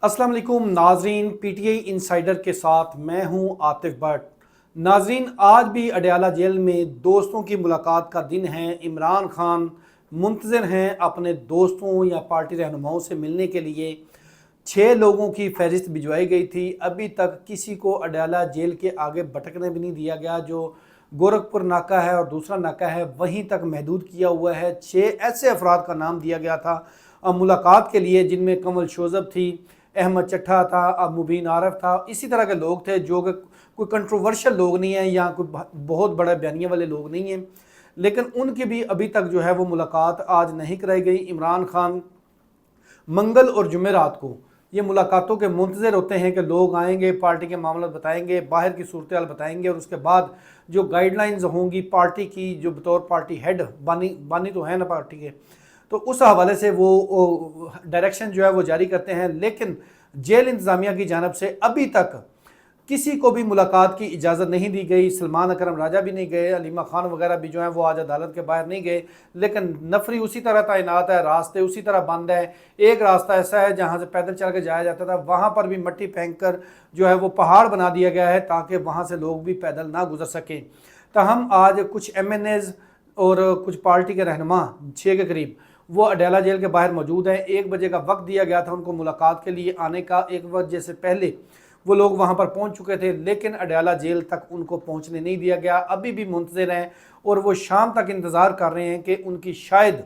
अस्सलाम वालेकुम नाजरीन, पीटीआई इंसाइडर के साथ मैं हूं आतिफ भट्ट। नाजरीन, आज भी अडयाला जेल में दोस्तों की मुलाकात का दिन है। इमरान खान मुंतज़िर हैं अपने दोस्तों या पार्टी रहनुमाओं से मिलने के लिए। 6 लोगों की फहरिस्त भिजवाई गई थी। अभी तक किसी को अडयाला जेल के आगे भटकने भी नहीं दिया गया। जो गोरखपुर नाका है और दूसरा नाका है वहीं तक महदूद किया हुआ है। 6 ऐसे अफराद का नाम दिया गया था मुलाकात के लिए, जिनमें कमल शोज़ब थी, अहमद चट्ठा था, अब मुबीन आरफ था। इसी तरह के लोग थे जो कि कोई कंट्रोवर्शियल लोग नहीं हैं या कोई बहुत बड़े बयानिए वाले लोग नहीं हैं, लेकिन उनकी भी अभी तक जो है वो मुलाकात आज नहीं कराई गई। इमरान खान मंगल और जुमेरात को ये मुलाकातों के मुंतज़िर होते हैं कि लोग आएंगे, पार्टी के मामला बताएंगे, बाहर की सूरत हाल बताएंगे और उसके बाद जो गाइडलाइंस होंगी पार्टी की, जो बतौर पार्टी हेड बानी तो है ना पार्टी के, तो उस हवाले से वो डायरेक्शन जो है वो जारी करते हैं। लेकिन जेल इंतज़ामिया की जानब से अभी तक किसी को भी मुलाकात की इजाज़त नहीं दी गई। सलमान अकरम राजा भी नहीं गए, अलीमा खान वगैरह भी जो हैं वो आज अदालत के बाहर नहीं गए, लेकिन नफरी उसी तरह तैनात है, रास्ते उसी तरह बंद है। एक रास्ता ऐसा है जहाँ से पैदल चल के जाया जाता था, वहाँ पर भी मिट्टी फेंक कर जो है वो पहाड़ बना दिया गया है ताकि वहाँ से लोग भी पैदल ना गुजर सकें। हम आज कुछ MNAs और कुछ पार्टी के रहनुमा 6 के करीब वो अडयाला जेल के बाहर मौजूद हैं। 1 बजे का वक्त दिया गया था उनको मुलाकात के लिए आने का। 1 बजे से पहले वो लोग वहाँ पर पहुँच चुके थे, लेकिन अडयाला जेल तक उनको पहुँचने नहीं दिया गया। अभी भी मुंतज़िर हैं और वो शाम तक इंतज़ार कर रहे हैं कि उनकी शायद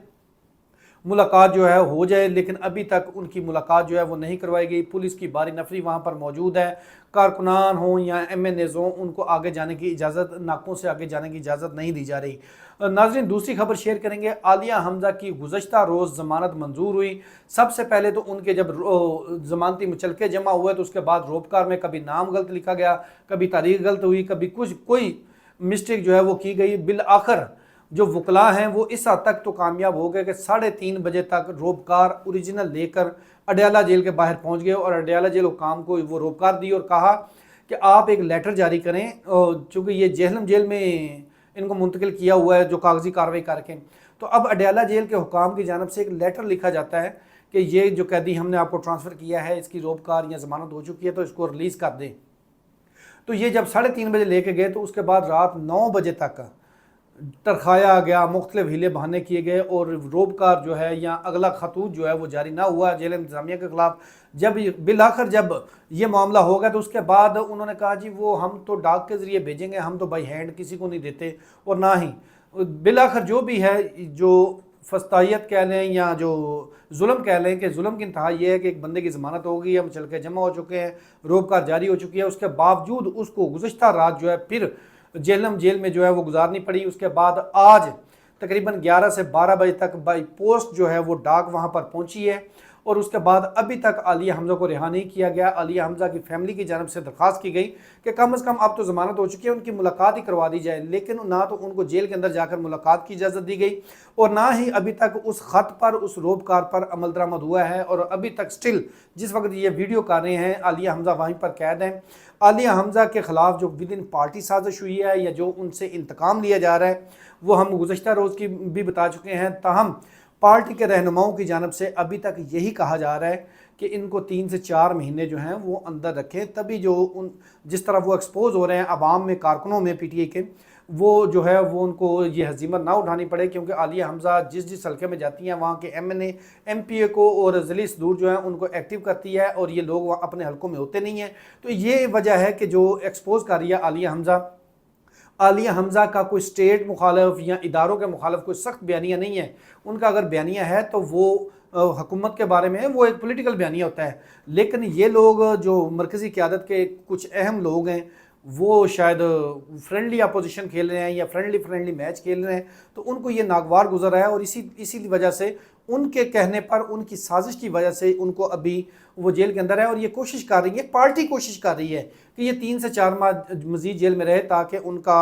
मुलाकात जो है हो जाए, लेकिन अभी तक उनकी मुलाकात जो है वो नहीं करवाई गई। पुलिस की बारी नफरी वहाँ पर मौजूद है। कारकुनान हों या MNAs हों, उनको आगे जाने की इजाज़त, नाकों से आगे जाने की इजाज़त नहीं दी जा रही। नाज़रीन, दूसरी खबर शेयर करेंगे। आलिया हमज़ा की गुज़श्ता रोज़ ज़मानत मंजूर हुई। सबसे पहले तो उनके जब ज़मानती मुचलके जमा हुए तो उसके बाद रोबकार में कभी नाम गलत लिखा गया, कभी तारीख गलत हुई, कभी कोई मिस्टेक जो है वो की गई। बिल आखिर जो वकला हैं वो इस हद तक तो कामयाब हो गए कि 3:30 बजे तक रोबकार ओरिजिनल लेकर अडयाला जेल के बाहर पहुंच गए और अडयाला जेल हुकाम को वो रोबकार दी और कहा कि आप एक लेटर जारी करें, चूँकि ये जेहलम जेल में इनको मुंतकिल किया हुआ है जो कागजी कार्रवाई करके, तो अब अडयाला जेल के हुकाम की जानब से एक लेटर लिखा जाता है कि ये जो कैदी हमने आपको ट्रांसफ़र किया है, इसकी रोबकार या ज़मानत हो चुकी है तो इसको रिलीज़ कर दें। तो ये जब 3:30 बजे लेके गए तो उसके बाद रात 9 बजे तक तरखाया गया, मुख्तलिफ हीले बहाने किए गए और रोबकार जो है या अगला खतूत जो है वो जारी ना हुआ जेल इंतज़ामिया के ख़िलाफ़। जब बिलाखिर जब ये मामला हो गया तो उसके बाद उन्होंने कहा जी वो हम तो डाक के ज़रिए भेजेंगे, हम तो बाई हैंड किसी को नहीं देते, और ना ही बिलाखिर जो भी है, जो फस्तायत कह लें या जो जुल्म कह लें, कि जुल्म की इंतहा ये है कि एक बंदे की ज़मानत हो गई है, मुचलके जमा हो चुके हैं, रोबकार जारी हो चुकी है, उसके बावजूद उसको गुज़श्ता रात जो है फिर जेहलम जेल में जो है वो गुजारनी पड़ी। उसके बाद आज तकरीबन 11 से 12 बजे तक बाई पोस्ट जो है वो डाक वहाँ पर पहुँची है और उसके बाद अभी तक आलिया हमज़ा को रिहा नहीं किया गया। आलिया हमज़ा की फैमिली की जानब से दरख्वास्त की गई कि कम अज़ कम अब तो ज़मानत हो चुकी है, उनकी मुलाकात ही करवा दी जाए, लेकिन ना तो उनको जेल के अंदर जाकर मुलाकात की इजाज़त दी गई और ना ही अभी तक उस ख़त पर, उस रोबकार पर अमल दरामद हुआ है। और अभी तक स्टिल जिस वक्त ये वीडियो कर रहे हैं आलिया हमज़ा वहीं पर कैद हैं। आलिया हमज़ा के ख़िलाफ़ जो विद इन पार्टी साजिश हुई है या जो उनसे इंतकाम लिया जा रहा है वो हम गुज़श्ता रोज़ की भी बता चुके हैं। ताहम पार्टी के रहनुमाओं की जानब से अभी तक यही कहा जा रहा है कि इनको 3 से 4 महीने जो हैं वो अंदर रखें, तभी जो जिस तरह वो एक्सपोज हो रहे हैं आवाम में, कारकुनों में PTI के, वो जो है वो उनको ये हजीमत ना उठानी पड़े, क्योंकि आलिया हमज़ा जिस हल्के में जाती हैं वहाँ के MNA MPA को और ज़िली सदूर जो है उनको एक्टिव करती है और ये लोग वहाँ अपने हल्कों में होते नहीं हैं। तो ये वजह है कि जो एक्सपोज कर रही है आलिया हमज़ा का कोई स्टेट मुखालफ या इदारों के मुखालफ कोई सख्त बयानिया नहीं है। उनका अगर बयानिया है तो वो हुकूमत के बारे में वो एक पॉलिटिकल बयानिया होता है, लेकिन ये लोग जो मरकज़ी क़यादत के कुछ अहम लोग हैं वो शायद फ्रेंडली अपोजिशन खेल रहे हैं या फ्रेंडली मैच खेल रहे हैं, तो उनको ये नागवार गुजर रहा है और इसी वजह से उनके कहने पर, उनकी साजिश की वजह से उनको अभी वो जेल के अंदर है और ये कोशिश कर रही है, पार्टी कोशिश कर रही है कि ये 3 से 4 माह मज़ीद जेल में रहे ताकि उनका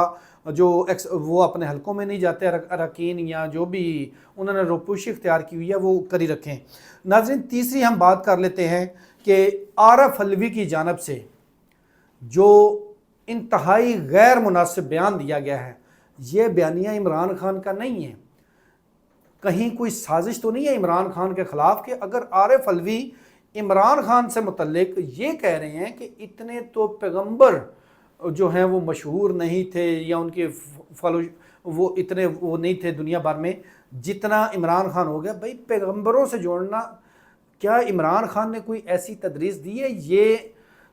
जो वो अपने हलकों में नहीं जाते अरकान या जो भी उन्होंने रोपोशी इख्तियार की हुई है वो करी रखें। नाज़रीन, तीसरी हम बात कर लेते हैं कि आरफ अलवी की जानब से जो इंतहाई गैर मुनासिब बयान दिया गया है, ये बयानिया इमरान खान का नहीं है। कहीं कोई साजिश तो नहीं है इमरान खान के ख़िलाफ़ कि अगर आरिफ अलवी عمران خان سے متعلق یہ کہہ رہے ہیں کہ اتنے تو پیغمبر جو ہیں وہ مشہور نہیں تھے یا ان کے فالو وہ اتنے وہ نہیں تھے دنیا بھر میں جتنا عمران خان ہو گیا۔ بھائی پیغمبروں سے جوڑنا، کیا عمران خان نے کوئی ایسی تدریس دی ہے؟ یہ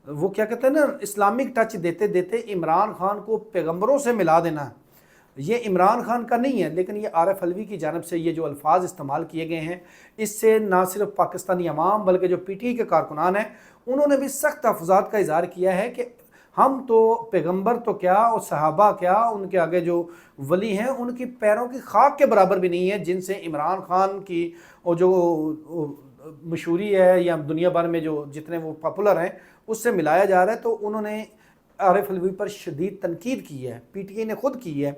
وہ کیا کہتے ہیں نا، اسلامک ٹچ دیتے دیتے عمران خان کو پیغمبروں سے ملا دینا، یہ عمران خان کا نہیں ہے۔ لیکن یہ عارف علوی کی جانب سے یہ جو الفاظ استعمال کیے گئے ہیں، اس سے نہ صرف پاکستانی عوام بلکہ جو پی ٹی آئی کے کارکنان ہیں انہوں نے بھی سخت تحفظات کا اظہار کیا ہے کہ ہم تو پیغمبر تو کیا اور صحابہ کیا، ان کے آگے جو ولی ہیں ان کی پیروں کی خاک کے برابر بھی نہیں ہے، جن سے عمران خان کی اور جو مشہوری ہے یا دنیا بھر میں جو جتنے وہ پاپولر ہیں اس سے ملایا جا رہا ہے۔ تو انہوں نے عارف علوی پر شدید تنقید کی ہے، پی ٹی آئی نے خود کی ہے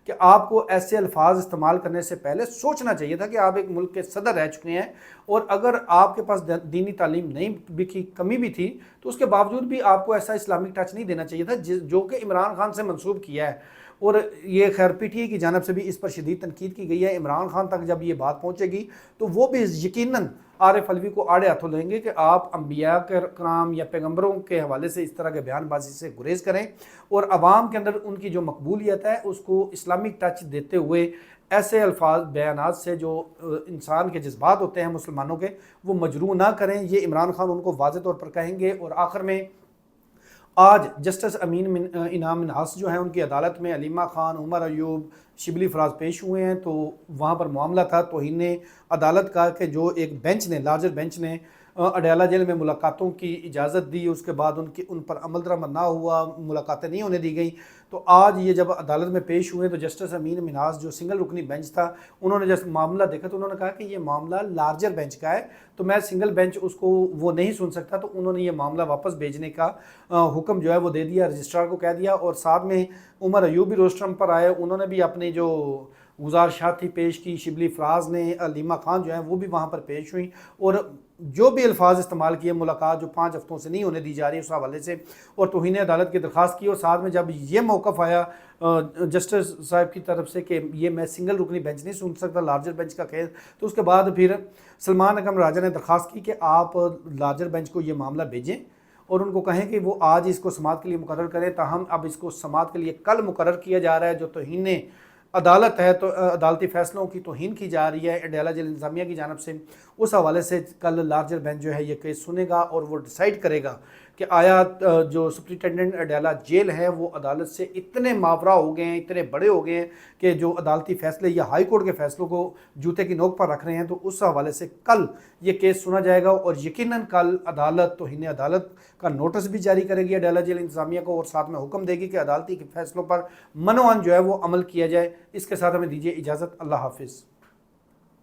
کہ آپ کو ایسے الفاظ استعمال کرنے سے پہلے سوچنا چاہیے تھا کہ آپ ایک ملک کے صدر رہ چکے ہیں، اور اگر آپ کے پاس دینی تعلیم نہیں بھی کی کمی بھی تھی تو اس کے باوجود بھی آپ کو ایسا اسلامک ٹچ نہیں دینا چاہیے تھا جو کہ عمران خان سے منسوب کیا ہے۔ اور یہ خیر پی ٹی آئی کی جانب سے بھی اس پر شدید تنقید کی گئی ہے۔ عمران خان تک جب یہ بات پہنچے گی تو وہ بھی یقیناً عارف علوی کو آڑے ہاتھوں لیں گے کہ آپ انبیاء کرام یا پیغمبروں کے حوالے سے اس طرح کے بیان بازی سے گریز کریں، اور عوام کے اندر ان کی جو مقبولیت ہے اس کو اسلامک ٹچ دیتے ہوئے ایسے الفاظ بیانات سے جو انسان کے جذبات ہوتے ہیں مسلمانوں کے وہ مجروح نہ کریں۔ یہ عمران خان ان کو واضح طور پر کہیں گے۔ اور آخر میں آج جسٹس امین انعام منہاس جو ہیں ان کی عدالت میں علیمہ خان، عمر ایوب، شبلی فراز پیش ہوئے ہیں، تو وہاں پر معاملہ تھا توہین عدالت کا کہ جو ایک بینچ نے، لارجر بینچ نے اڈیالہ جیل میں ملاقاتوں کی اجازت دی، اس کے بعد ان پر عمل درآمد نہ ہوا، ملاقاتیں نہیں ہونے دی گئیں۔ تو آج یہ جب عدالت میں پیش ہوئے تو جسٹس امین منہاس جو سنگل رکنی بینچ تھا، انہوں نے جب معاملہ دیکھا تو انہوں نے کہا کہ یہ معاملہ لارجر بینچ کا ہے، تو میں سنگل بینچ اس کو وہ نہیں سن سکتا، تو انہوں نے یہ معاملہ واپس بھیجنے کا حکم جو ہے وہ دے دیا، رجسٹرار کو کہہ دیا۔ اور ساتھ میں عمر ایوب بھی روسٹرم پر آئے، انہوں نے بھی اپنی جو گزارشات تھی پیش کی، شبلی فراز نے، علیمہ خان جو ہیں وہ بھی وہاں پر پیش ہوئیں، اور جو بھی الفاظ استعمال کیے ملاقات جو 5 ہفتوں سے نہیں ہونے دی جا رہی اس حوالے سے، اور توہین عدالت کی درخواست کی، اور ساتھ میں جب یہ موقف آیا جسٹس صاحب کی طرف سے کہ یہ میں سنگل رکنی بینچ نہیں سن سکتا، لارجر بینچ کا کیس، تو اس کے بعد پھر سلمان اکرم راجہ نے درخواست کی کہ آپ لارجر بینچ کو یہ معاملہ بھیجیں اور ان کو کہیں کہ وہ آج اس کو سماعت کے لیے مقرر کریں، تاہم اب اس کو سماعت کے لیے کل مقرر کیا جا رہا ہے۔ جو توہین عدالت ہے تو عدالتی فیصلوں کی توہین کی جا رہی ہے اڈیالہ جیل انتظامیہ کی جانب سے، اس حوالے سے کل لارجر بینچ جو ہے یہ کیس سنے گا اور وہ ڈیسائیڈ کرے گا کہ آیا جو سپرنٹینڈنٹ اڈیالہ جیل ہے وہ عدالت سے اتنے ماورا ہو گئے ہیں، اتنے بڑے ہو گئے ہیں کہ جو عدالتی فیصلے یا ہائی کورٹ کے فیصلوں کو جوتے کی نوک پر رکھ رہے ہیں۔ تو اس حوالے سے کل یہ کیس سنا جائے گا، اور یقیناً کل عدالت توہین عدالت کا نوٹس بھی جاری کرے گی اڈیالہ جیل انتظامیہ کو، اور ساتھ میں حکم دے گی کہ عدالتی کے فیصلوں پر منوعاً جو ہے وہ عمل کیا جائے۔ اس کے ساتھ ہمیں دیجیے اجازت، اللہ حافظ۔